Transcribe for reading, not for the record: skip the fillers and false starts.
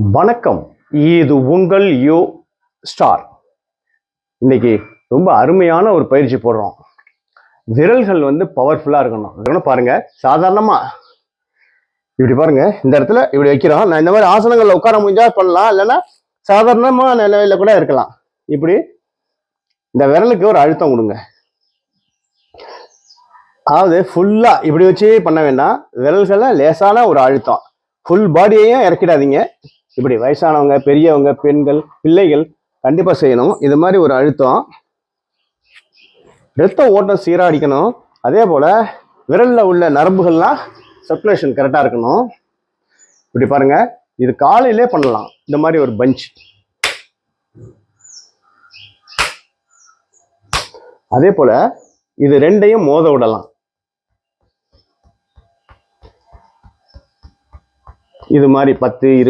வணக்கம். இது உங்கள் யோ ஸ்டார். இன்னைக்கு ரொம்ப அருமையான ஒரு பயிற்சி போடுறோம். விரல்கள் பவர்ஃபுல்லா இருக்கணும். பாருங்க, சாதாரணமா இப்படி பாருங்க, இந்த இடத்துல இப்படி வைக்கிறோம். நான் இந்த மாதிரி ஆசனங்கள்ல உட்கார முடிஞ்சா பண்ணலாம், இல்லைன்னா சாதாரணமா நிலையில கூட இருக்கலாம். இப்படி இந்த விரலுக்கு ஒரு அழுத்தம் கொடுங்க. அதாவது ஃபுல்லா இப்படி வச்சு பண்ண வேண்டாம். விரல்களை லேசான ஒரு அழுத்தம், ஃபுல் பாடியையும் இறக்கிடாதீங்க. இப்படி வயசானவங்க, பெரியவங்க, பெண்கள், பிள்ளைகள் கண்டிப்பா செய்யணும். இது மாதிரி ஒரு அழுத்தம். ரத்த ஓட்டம் சீராடிக்கணும். அதே போல விரல்ல உள்ள நரம்புகள்லாம் சர்க்குலேஷன் கரெக்டா இருக்கணும். இப்படி பாருங்க, இது காலையிலே பண்ணலாம். இந்த மாதிரி ஒரு பஞ்ச். அதே போல இது ரெண்டையும் மோத விடலாம். இது மாதிரி 10, 20